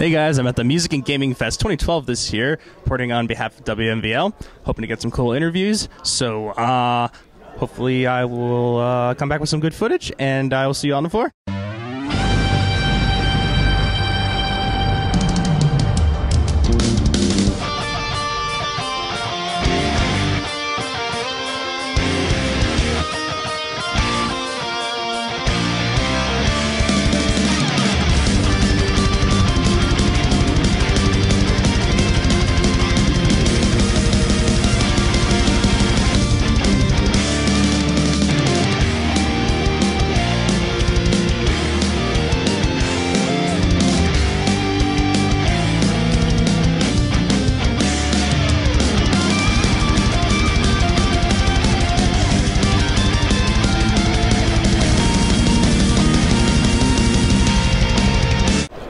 Hey guys, I'm at the Music and Gaming Fest 2012 this year, reporting on behalf of WMVL, hoping to get some cool interviews. So, hopefully I will come back with some good footage, and I will see you on the floor.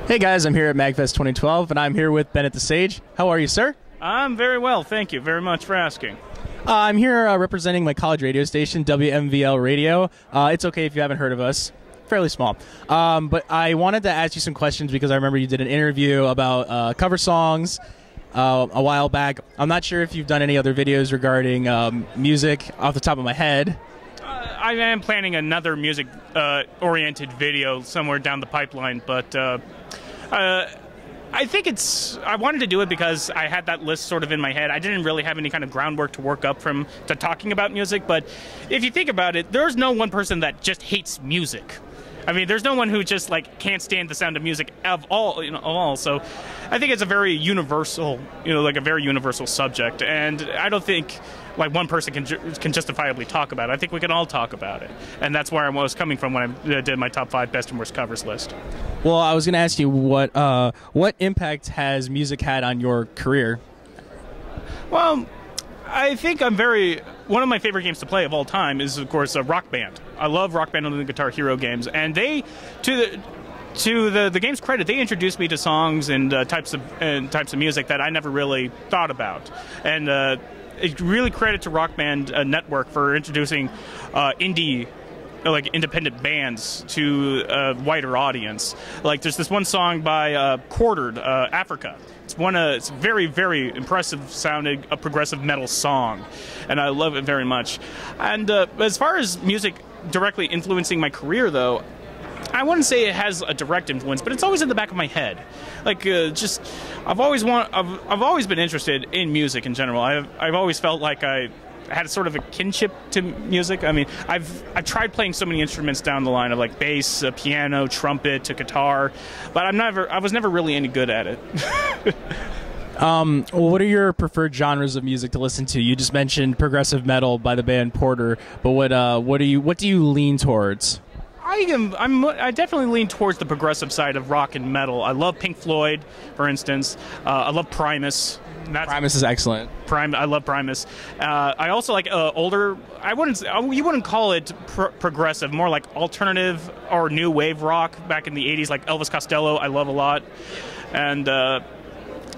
Hey guys, I'm here at MAGFest 2012, and I'm here with Bennett the Sage. How are you, sir? I'm very well, thank you very much for asking. I'm here representing my college radio station, WMVL Radio. It's okay if you haven't heard of us. Fairly small. But I wanted to ask you some questions because I remember you did an interview about cover songs a while back. I'm not sure if you've done any other videos regarding music off the top of my head. I am planning another music-oriented video somewhere down the pipeline, but I think I wanted to do it because I had that list sort of in my head. I didn't really have any kind of groundwork to work up to talking about music, but if you think about it, there's no one person that just hates music. I mean, there's no one who just can't stand the sound of music of all. So, I think it's a very universal, a very universal subject, and I don't think one person can justifiably talk about it. I think we can all talk about it, and that's where I was coming from when I did my top 5 best and worst covers list. Well, I was going to ask you what impact has music had on your career? Well, I think one of my favorite games to play of all time is, of course, Rock Band. I love Rock Band on the Guitar Hero games, and to the game's credit, they introduced me to songs and types of music that I never really thought about, and it's really credit to Rock Band Network for introducing independent bands to a wider audience. There's this one song by Quartered, Africa. It's a very, very impressive sounding, a progressive metal song, and I love it very much. And as far as music directly influencing my career, though, I wouldn't say it has a direct influence, but it's always in the back of my head. I've always been interested in music in general. I've always felt like I had sort of a kinship to music. I mean, I've tried playing so many instruments down the line of bass, piano, trumpet, to guitar, but I was never really any good at it. What are your preferred genres of music to listen to? You just mentioned progressive metal by the band Porter, but what do you lean towards? I definitely lean towards the progressive side of rock and metal. I love Pink Floyd, for instance. I love Primus. Primus is excellent. I love Primus. I also like older. You wouldn't call it progressive, more like alternative or new wave rock back in the '80s, like Elvis Costello. I love a lot, and I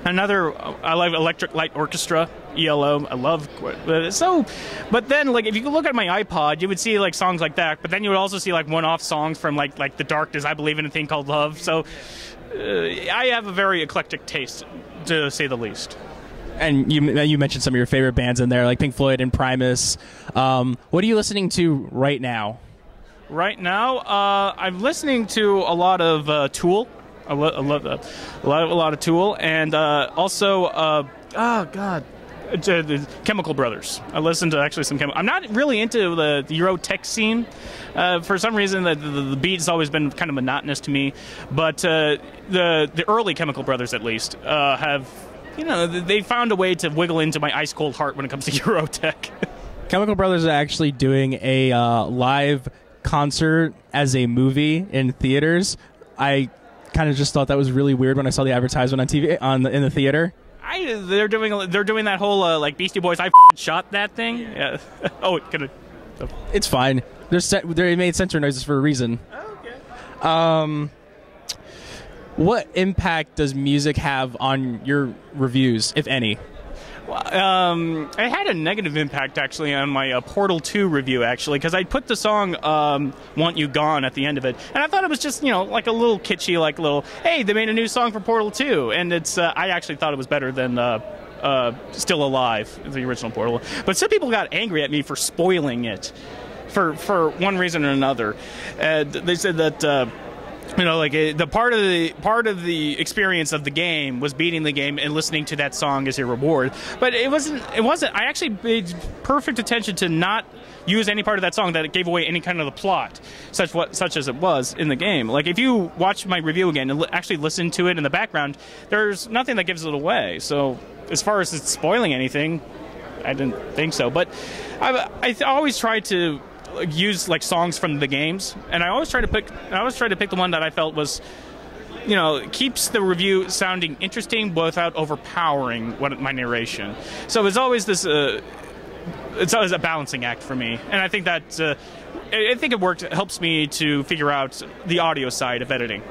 like Electric Light Orchestra, ELO. I love but then if you look at my iPod, you would see songs like that, but then you would also see one-off songs from like The Darkness, I Believe in a Thing Called Love. So I have a very eclectic taste, to say the least. And you mentioned some of your favorite bands in there, like Pink Floyd and Primus. What are you listening to right now? Right now, I'm listening to a lot of Tool. I love a lot of Tool, and also the Chemical Brothers. I listen to actually some Chemical. I'm not really into the Euro tech scene. For some reason, the beat has always been kind of monotonous to me. But the early Chemical Brothers, at least, have they found a way to wiggle into my ice cold heart when it comes to Euro tech. Chemical Brothers are actually doing a live concert as a movie in theaters. I kind of just thought that was really weird when I saw the advertisement on TV in the theater. They're doing that whole Beastie Boys shot that thing. Yeah. It's fine. They made censor noises for a reason. Okay. What impact does music have on your reviews, if any? It had a negative impact, actually, on my Portal 2 review, actually, because I put the song Want You Gone at the end of it, and I thought it was just, like a little kitschy, like little, hey, they made a new song for Portal 2, and it's, I actually thought it was better than Still Alive, the original Portal. But some people got angry at me for spoiling it for one reason or another. They said that the part of the experience of the game was beating the game and listening to that song as your reward. But it wasn't. I actually paid perfect attention to not use any part of that song that gave away any kind of the plot, such as it was in the game. Like, if you watch my review again and actually listen to it in the background, there's nothing that gives it away. So as far as it's spoiling anything, I didn't think so. But I always try to use like songs from the games, and I always try to pick the one that I felt was, keeps the review sounding interesting but without overpowering my narration. So it's always this it's always a balancing act for me, and I think that I think it helps me to figure out the audio side of editing.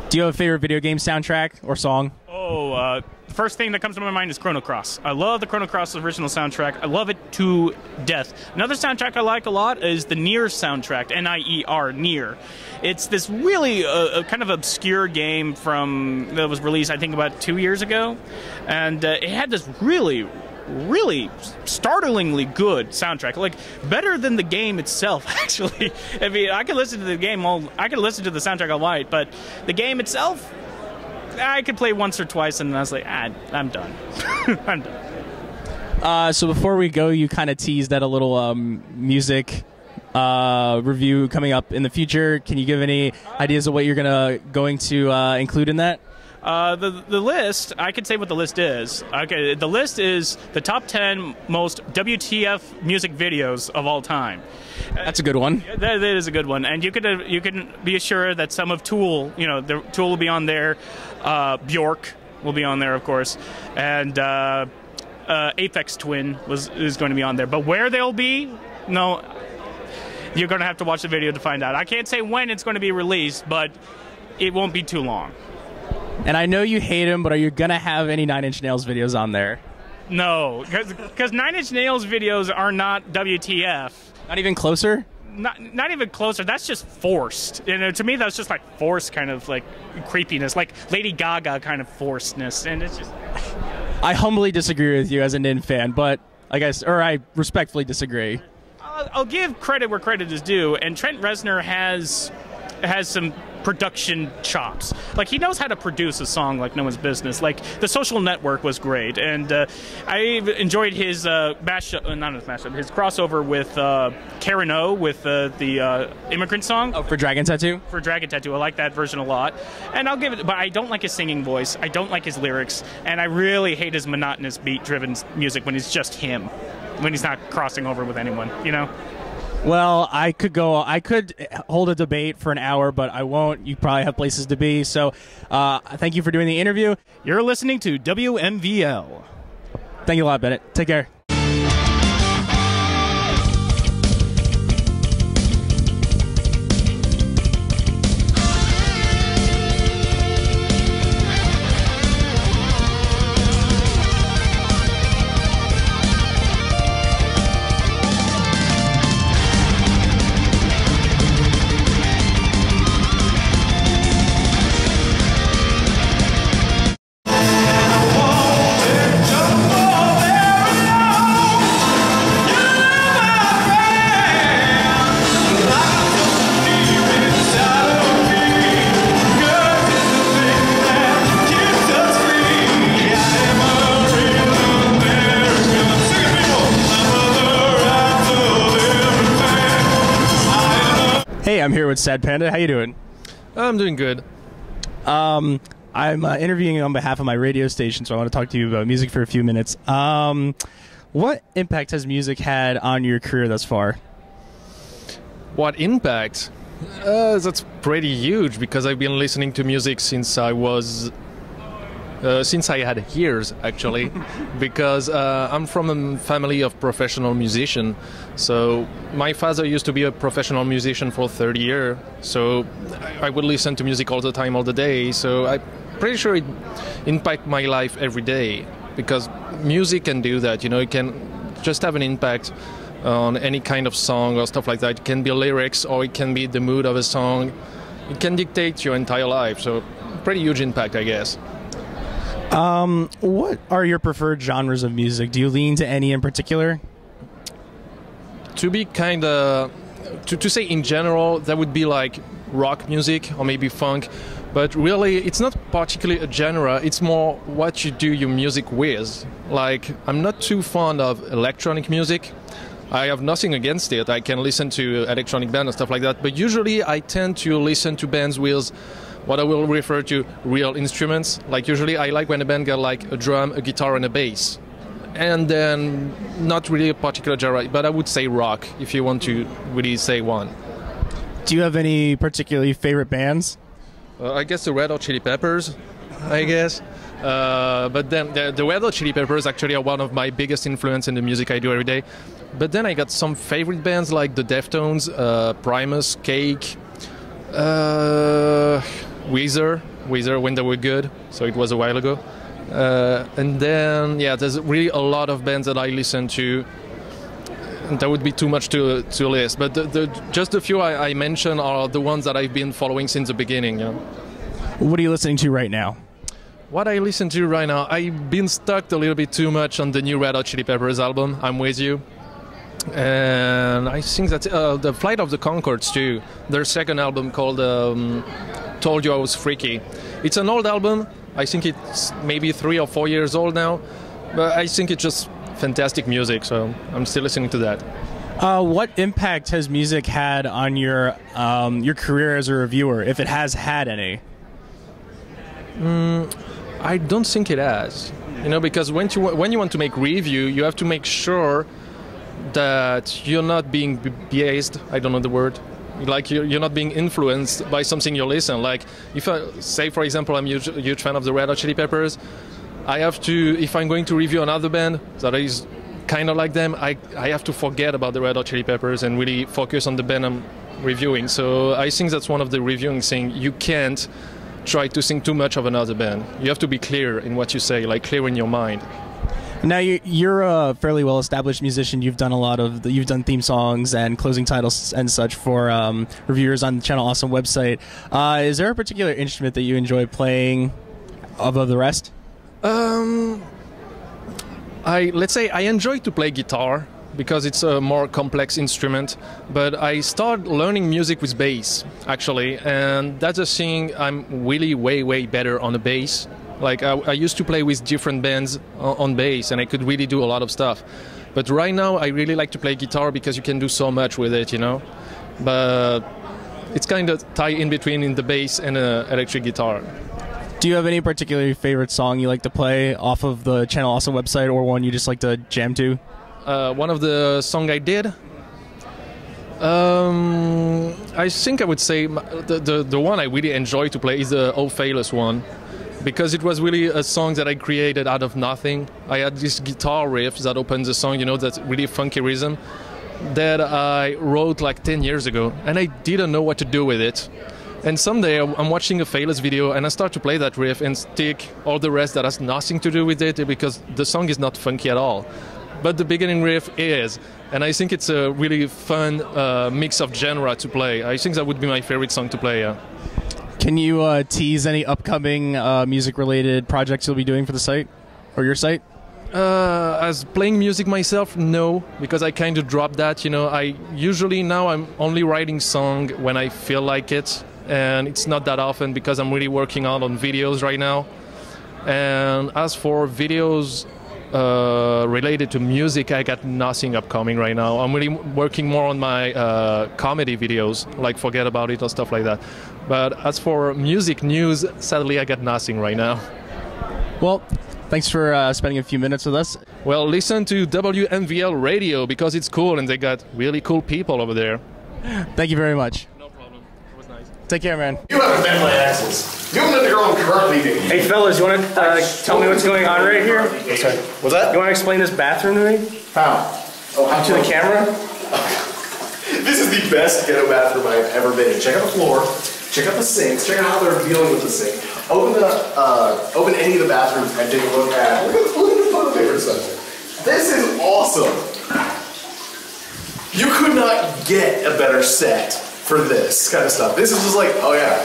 Do you have a favorite video game soundtrack or song? The first thing that comes to my mind is Chrono Cross. I love the Chrono Cross original soundtrack. I love it to death. Another soundtrack I like a lot is the Nier soundtrack, N-I-E-R, Nier. It's this really kind of obscure game that was released, I think, about 2 years ago. And it had this really startlingly good soundtrack, like better than the game itself, actually. I mean, I could listen to the game I could listen to the soundtrack all night, but the game itself, I could play once or twice, and I was like, I'm done. I'm done. So before we go, you kind of teased at a little music review coming up in the future. Can you give any ideas of what you're going to include in that? The list, I can say what the list is. Okay, the list is the top 10 most WTF music videos of all time. That's a good one. That is a good one, and you can be assured that some of Tool, the Tool will be on there. Bjork will be on there, of course, and Aphex Twin is going to be on there. But where they'll be, no, you're going to have to watch the video to find out. I can't say when it's going to be released, but it won't be too long. And I know you hate him, but are you going to have any Nine Inch Nails videos on there? No, because Nine Inch Nails videos are not WTF. Not even closer? Not even closer. That's just forced. To me, that's just like forced kind of like creepiness, like Lady Gaga kind of forcedness. And it's just... I humbly disagree with you as a Nin fan, but I respectfully disagree. I'll give credit where credit is due, and Trent Reznor has some production chops. Like, he knows how to produce a song like no one's business. Like, The Social Network was great, and I enjoyed his his crossover with Karen O with the Immigrant Song. Oh, for Dragon Tattoo? For Dragon Tattoo. I like that version a lot. And I'll give it, but I don't like his singing voice. I don't like his lyrics, and I really hate his monotonous beat-driven music when it's just him, when he's not crossing over with anyone, Well, I could hold a debate for an hour, but I won't. You probably have places to be. So thank you for doing the interview. You're listening to WMVL. Thank you a lot, Bennett. Take care. Hey, I'm here with Sad Panda. How you doing? I'm doing good. I'm interviewing on behalf of my radio station, so I want to talk to you about music for a few minutes. What impact has music had on your career thus far? What impact? That's pretty huge, because I've been listening to music since I had years, actually, because I'm from a family of professional musicians. So my father used to be a professional musician for 30 years, so I would listen to music all the time, all the day. So I'm pretty sure it impacts my life every day. because music can do that. You know, it can just have an impact on any kind of song or stuff like that. It can be lyrics or it can be the mood of a song. It can dictate your entire life. So pretty huge impact, I guess. What are your preferred genres of music? Do you lean to any in particular? To be kind of, to say in general, that would be like rock music or maybe funk. But really, it's not particularly a genre, it's more what you do your music with. Like, I'm not too fond of electronic music. I have nothing against it. I can listen to electronic bands and stuff like that. But usually, I tend to listen to bands with what I will refer to real instruments. Like, usually, I like when a band got like a drum, a guitar, and a bass. And then, not really a particular genre, but I would say rock, if you want to really say one. Do you have any particularly favorite bands? I guess the Red Hot Chili Peppers, I guess. But then the Red Hot Chili Peppers actually are one of my biggest influence in the music I do every day. But then I got some favorite bands like the Deftones, Primus, Cake, Weezer when they were good, so it was a while ago. And then, yeah, there's really a lot of bands that I listen to. That would be too much to list, but just the few I mentioned are the ones that I've been following since the beginning. You know? What are you listening to right now? What I listen to right now, I've been stuck a little bit too much on the new Red Hot Chili Peppers album, I'm With You. And I think that the Flight of the Conchords too, their second album called Told You I Was Freaky. It's an old album, I think it's maybe 3 or 4 years old now, but I think it's just fantastic music, so I'm still listening to that. What impact has music had on your career as a reviewer, if it has had any? I don't think it has. You know, because when you want to make review, you have to make sure that you're not being biased. I don't know the word. Like you're not being influenced by something you listen. Like if I say, for example, I'm a huge fan of the Red Hot Chili Peppers. I have to, if I'm going to review another band that is kind of like them, I have to forget about the Red Hot Chili Peppers and really focus on the band I'm reviewing. So I think that's one of the reviewing things. You can't try to think too much of another band. You have to be clear in what you say, like clear in your mind. Now you're a fairly well-established musician. You've done theme songs and closing titles and such for reviewers on the Channel Awesome website. Is there a particular instrument that you enjoy playing above the rest? Let's say I enjoy to play guitar because it's a more complex instrument, but I started learning music with bass actually, and that's a thing. I'm really way better on the bass. Like I used to play with different bands on bass and I could really do a lot of stuff, but right now I really like to play guitar because you can do so much with it, you know. But it's kind of tied in between in the bass and electric guitar. Do you have any particular favorite song you like to play off of the Channel Awesome website, or one you just like to jam to? One of the songs I did, I think I would say the one I really enjoy to play is the Oh Failus one, because it was really a song that I created out of nothing. I had this guitar riff that opens the song, you know, that really funky rhythm that I wrote like 10 years ago, and I didn't know what to do with it. And someday I'm watching a Failus video and I start to play that riff and stick all the rest that has nothing to do with it because the song is not funky at all. But the beginning riff is. And I think it's a really fun mix of genre to play. I think that would be my favorite song to play, yeah. Can you tease any upcoming music-related projects you'll be doing for the site or your site? As playing music myself, no, because I kind of dropped that, you know. Now I'm only writing song when I feel like it. And it's not that often because I'm really working out on videos right now. And as for videos related to music, I got nothing upcoming right now. I'm really working more on my comedy videos, like Forget About It or stuff like that. But as for music news, sadly, I got nothing right now. Well, thanks for spending a few minutes with us. Well, listen to WMVL Radio because it's cool and they got really cool people over there. Thank you very much. Take care, man. You haven't met my exes. You haven't met the girl I'm currently dating. Hey, fellas, you want to tell me what's going on right here? Sorry. What's that? You want to explain this bathroom to me? How? Oh, To the camera? This is the best ghetto bathroom I've ever been in. Check out the floor. Check out the sinks. Check out how they're dealing with the sink. Open any of the bathrooms and take a look at. Look at favorite subject. This is awesome. You could not get a better set for this kind of stuff. This is just like, oh yeah.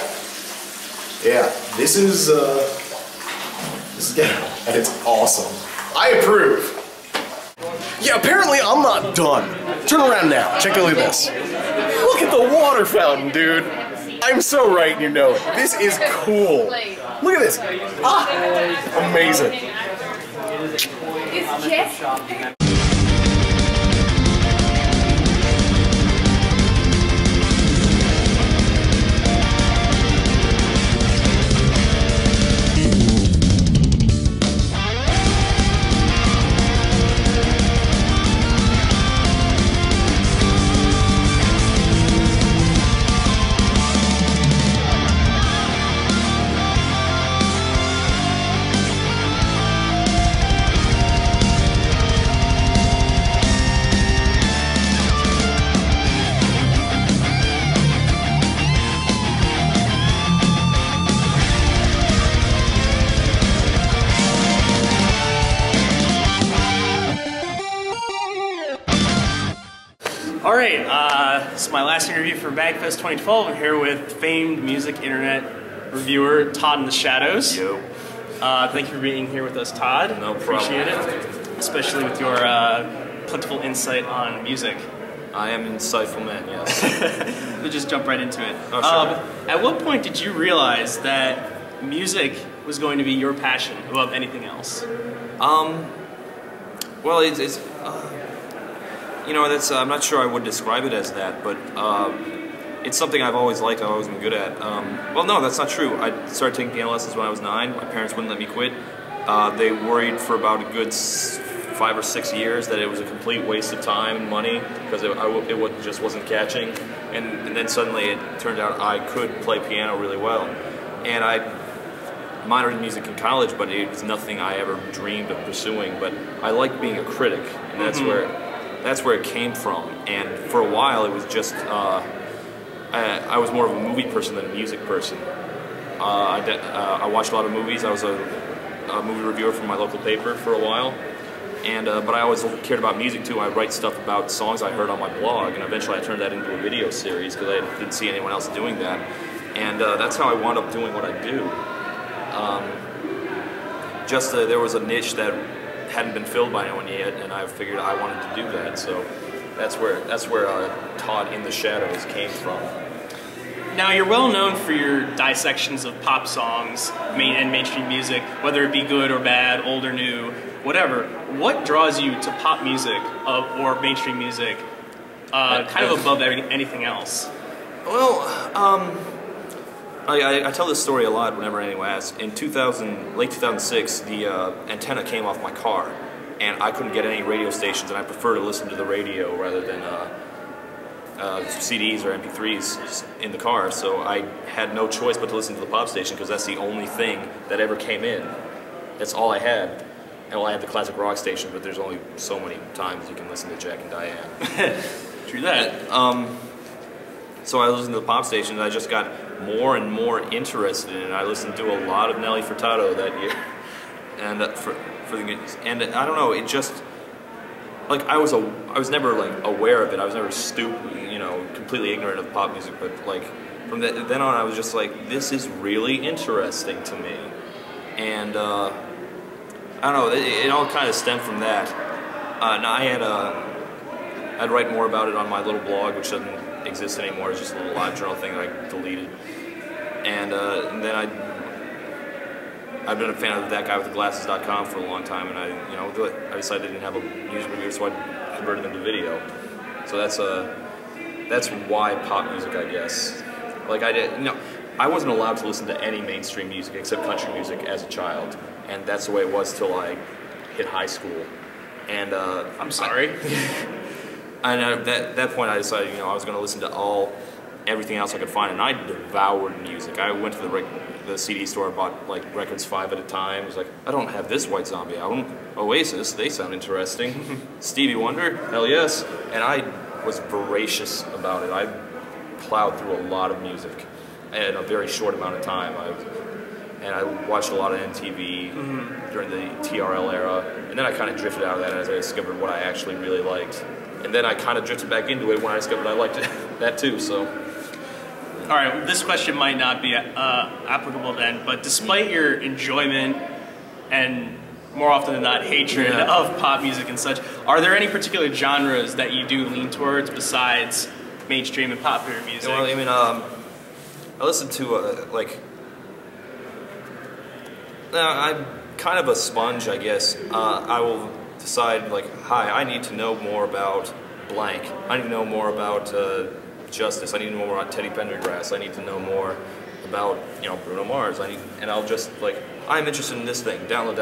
Yeah, this is ghetto, and it's awesome. I approve. Yeah, apparently I'm not done. Turn around now. Check a look at this. Look at the water fountain, dude. I'm so right, and you know it. This is cool. Look at this. Ah, amazing. It's Jeff. All right, this is my last interview for MAGFest 2012. I'm here with famed music internet reviewer Todd In The Shadows. Yo. Thank you for being here with us, Todd. No problem. Appreciate it, especially with your plentiful insight on music. I am an insightful man, yes. We'll just jump right into it. Oh, sure. At what point did you realize that music was going to be your passion above anything else? Well, it's you know, that's I'm not sure I would describe it as that, but it's something I've always liked. I've always been good at. Well, no, that's not true. I started taking piano lessons when I was 9. My parents wouldn't let me quit. They worried for about a good 5 or 6 years that it was a complete waste of time and money because it just wasn't catching. And then suddenly it turned out I could play piano really well. And I minored in music in college, but it was nothing I ever dreamed of pursuing. But I liked being a critic, and that's where it came from. And for a while, it was just I was more of a movie person than a music person. I watched a lot of movies. I was a movie reviewer for my local paper for a while. And but I always cared about music too. I write stuff about songs I heard on my blog, and eventually I turned that into a video series because I didn't see anyone else doing that. And that's how I wound up doing what I do. There was a niche that hadn't been filled by anyone yet, and I figured I wanted to do that. So that's where Todd In The Shadows came from. Now, you're well known for your dissections of pop songs and mainstream music, whether it be good or bad, old or new, whatever. What draws you to pop music or mainstream music, kind of above anything else? Well, I tell this story a lot whenever anyone asks. In late 2006, the antenna came off my car, and I couldn't get any radio stations, and I prefer to listen to the radio rather than CDs or MP3s in the car, so I had no choice but to listen to the pop station because that's the only thing that ever came in. That's all I had. And well, I had the classic rock station, but there's only so many times you can listen to Jack and Diane. True that. So I listened to the pop station, and I just got more and more interested in it. I listened to a lot of Nelly Furtado that year, and and I don't know, it just like I was never like aware of it. I was never completely ignorant of pop music. But like from then on, I was just like, this is really interesting to me, and I don't know. It all kind of stemmed from that. And I'd write more about it on my little blog, which doesn't exist anymore. It's just a little live journal thing that I deleted. And then I've been a fan of thatguywiththeglasses.com for a long time, and I decided I didn't have a music review, so I converted them to video. So that's why pop music, I guess. Like I wasn't allowed to listen to any mainstream music except country music as a child, and that's the way it was till I hit high school. And I'm sorry. And at that point, I decided, I was going to listen to everything else I could find, and I devoured music. I went to the CD store, bought like records 5 at a time. I was like, I don't have this White Zombie album. Oasis, they sound interesting. Stevie Wonder, hell yes. And I was voracious about it. I plowed through a lot of music in a very short amount of time. and I watched a lot of MTV during the TRL era, and then I kind of drifted out of that as I discovered what I actually really liked. And then I kind of drifted back into it when I discovered I liked that too, so. All right, this question might not be applicable then, but despite your enjoyment and more often than not hatred of pop music and such, are there any particular genres that you do lean towards besides mainstream and popular music? Well, I mean, I listen to I'm kind of a sponge, I guess. I will decide, like, hi, I need to know more about blank. I need to know more about Justice. I need to know more about Teddy Pendergrass. I need to know more about, you know, Bruno Mars. And I'll just, like, I'm interested in this thing. Download.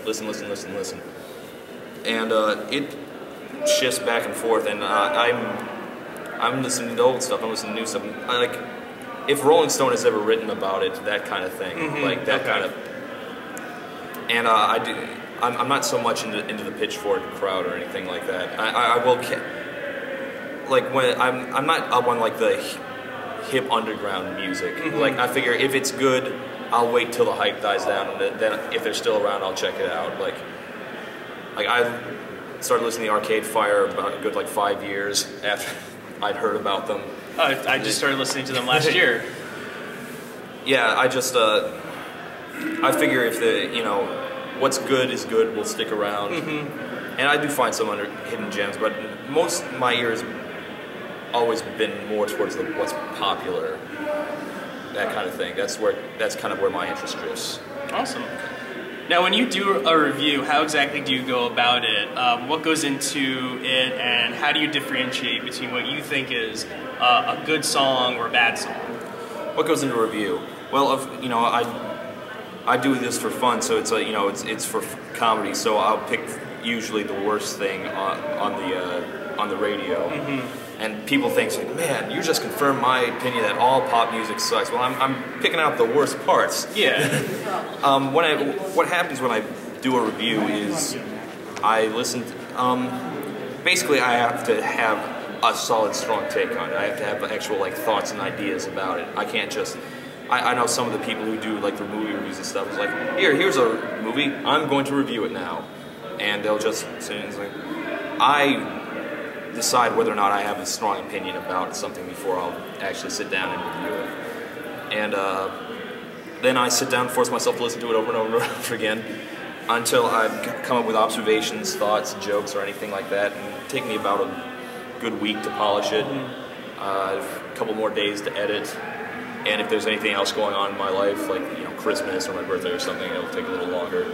Listen. And it shifts back and forth, and I'm listening to old stuff. I'm listening to new stuff. If Rolling Stone has ever written about it, that kind of thing, like that kind of. And I'm not so much into the Pitchfork crowd or anything like that. I will, like, when I'm not up on like the hip underground music. Like, I figure if it's good, I'll wait till the hype dies down, and then if they're still around, I'll check it out. Like I started listening to Arcade Fire about a good 5 years after I'd heard about them. I just started listening to them last year. Yeah, I just I figure if what's good is good will stick around, and I do find some hidden gems, but most of my ears always been more towards what's popular, that kind of thing. That's kind of where my interest drifts. Awesome. Now, when you do a review, how exactly do you go about it? What goes into it, and how do you differentiate between what you think is a good song or a bad song? What goes into a review? Well, I do this for fun, so it's it's for comedy. So I'll pick usually the worst thing on the radio, and people think, like, man, you just confirmed my opinion that all pop music sucks. Well, I'm picking out the worst parts. Yeah. What happens when I do a review is I listen. Basically, I have to have a solid, strong take on it. I have to have actual thoughts and ideas about it. I can't just. I know some of the people who do the movie reviews and stuff is like, here's a movie, I'm going to review it now, and they'll just say, it's like, I decide whether or not I have a strong opinion about something before I'll actually sit down and review it, and then I sit down and force myself to listen to it over and over and over again until I've come up with observations, thoughts, jokes, or anything like that, and take me about a good week to polish it, a couple more days to edit. And if there's anything else going on in my life, like Christmas or my birthday or something, it'll take a little longer.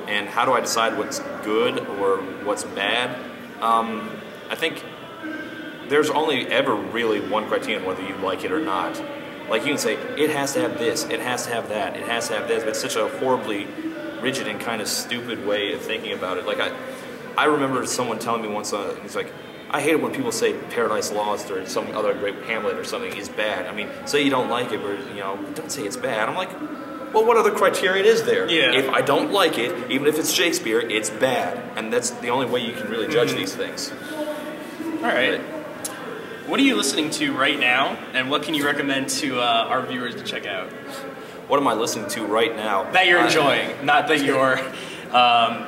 And how do I decide what's good or what's bad? I think there's only ever really one criterion whether you like it or not. Like, you can say, it has to have this, it has to have that, it has to have this, but it's such a horribly rigid and kind of stupid way of thinking about it. Like, I remember someone telling me once, he's like, I hate it when people say Paradise Lost or some other great Hamlet or something is bad. I mean, say you don't like it, but don't say it's bad. I'm like, well, what other criterion is there? Yeah. If I don't like it, even if it's Shakespeare, it's bad, and that's the only way you can really judge these things. All right. What are you listening to right now, and what can you recommend to our viewers to check out? What am I listening to right now? That you're enjoying, not that you're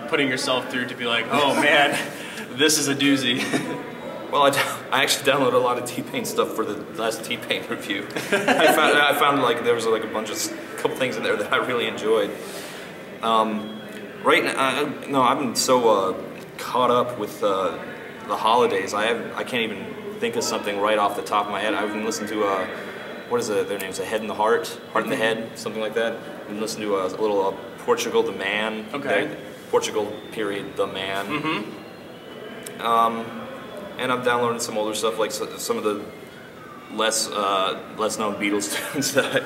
putting yourself through to be like, oh man, this is a doozy. Well, I actually downloaded a lot of T-Pain stuff for the last T-Pain review. I found there was a couple things in there that I really enjoyed. Right now, I've been so caught up with the holidays. I can't even think of something right off the top of my head. I've been listening to what is their names? A Head in the Heart, Heart in the Head, something like that. I've been listening to a little Portugal the Man. Okay. Portugal period the Man. And I'm downloading some older stuff, like some of the less known Beatles tunes that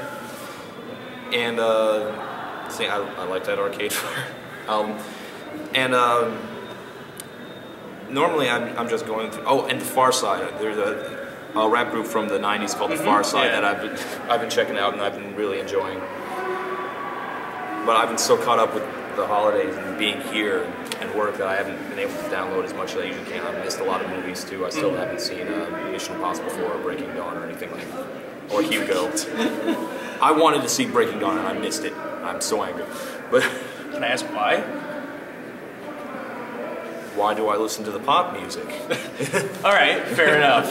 I like that Arcade Fire album. And normally I'm just going through. Oh, and the Far Side. There's a rap group from the '90s called the Far Side that I've been checking out and I've been really enjoying. But I've been so caught up with the holidays and being here and work that I haven't been able to download as much as I usually can. I've missed a lot of movies too. I still haven't seen Mission Impossible 4 or Breaking Dawn or anything like that. Or Hugo. I wanted to see Breaking Dawn and I missed it. I'm so angry. But Can I ask why? why do I listen to the pop music? All right, fair enough.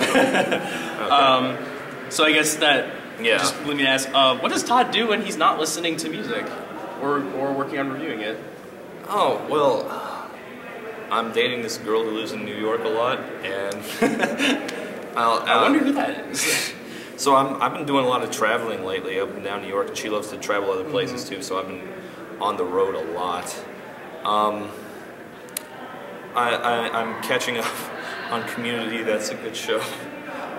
So I guess that just let me ask, what does Todd do when he's not listening to music or working on reviewing it? Oh, well, I'm dating this girl who lives in New York a lot, and I wonder who that is. So I've been doing a lot of traveling lately up and down New York, and she loves to travel other places too, so I've been on the road a lot. I'm catching up on Community. That's a good show.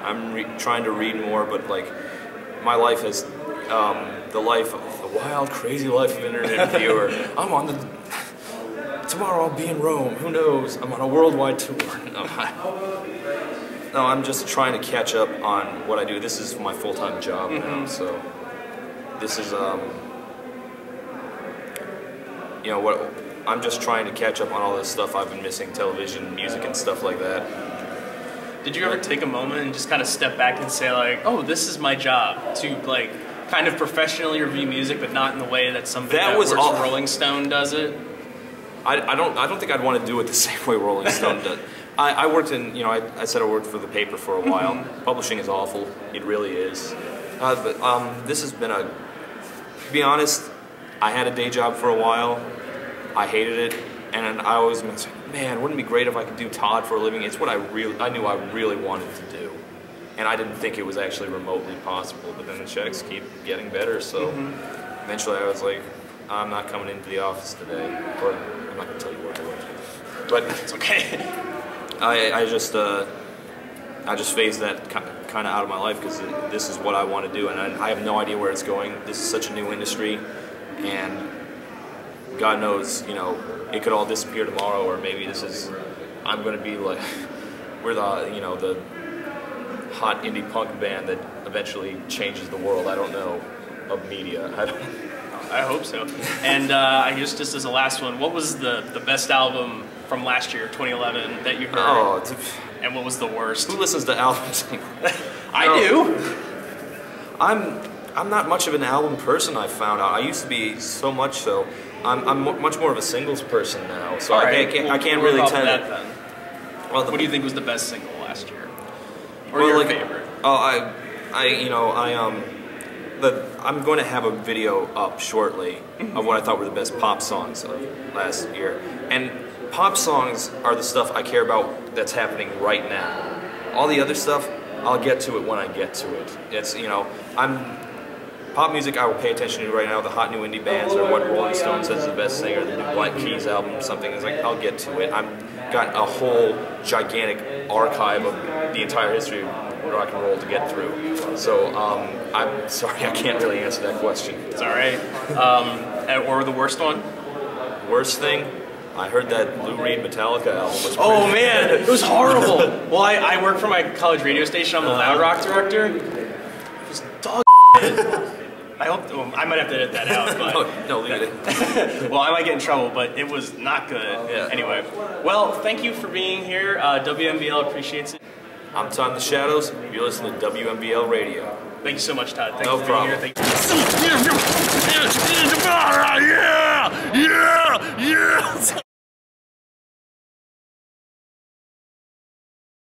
I'm trying to read more, but like my life has the wild, crazy life of an internet viewer. Tomorrow I'll be in Rome. Who knows? I'm on a worldwide tour. No, I'm just trying to catch up on what I do. This is my full-time job now, so this is you know what. I'm just trying to catch up on all this stuff I've been missing, television, music, and stuff like that. Did you ever take a moment and just kind of step back and say like, oh, this is my job, to like kind of professionally review music, but not in the way that somebody that works for Rolling Stone does it? I don't think I'd want to do it the same way Rolling Stone does. I worked in, you know, I said I worked for the paper for a while. Publishing is awful. It really is. But this has been to be honest, I had a day job for a while. I hated it, and I always was like, man, wouldn't it be great if I could do Todd for a living? It's what I knew I really wanted to do, and I didn't think it was actually remotely possible. But then the checks keep getting better, so eventually I was like, I'm not coming into the office today, or I'm not going to tell you where to work. But it's okay. I just phased that kind of out of my life because this is what I want to do, and I have no idea where it's going. This is such a new industry, and God knows, you know, it could all disappear tomorrow, or maybe I'm going to be like, we're the hot indie punk band that eventually changes the world. I don't know, of media. I hope so. And I guess just as a last one, what was the best album from last year, 2011, that you heard? Oh, and what was the worst? Who listens to albums? I do. I'm not much of an album person, I found out. I used to be so much so. I'm much more of a singles person now, so I can't really tell that then. Well, what do you think was the best single last year, or your favorite? Oh, I'm going to have a video up shortly of what I thought were the best pop songs of last year, and pop songs are the stuff I care about that's happening right now. All the other stuff, I'll get to it when I get to it. It's pop music I will pay attention to right now, the hot new indie bands, or what Rolling Stone says is the best singer, the new Black Keys album, something. It's like, I'll get to it. I've got a whole gigantic archive of the entire history of rock and roll to get through. So, I'm sorry, I can't really answer that question. It's all right. Or the worst one? Worst thing? I heard that Lou Reed Metallica album was man, it was horrible. Well, I work for my college radio station. I'm the Loud Rock director. It was dog I hope. I might have to edit that out. But no, leave it. Well, I might get in trouble, but it was not good. Yeah. Anyway, well, thank you for being here. WMBL appreciates it. I'm Todd In The Shadows. You're listening to WMBL Radio. Thank you so much, Todd. Thank no you for problem. being here. Thank you. Yeah!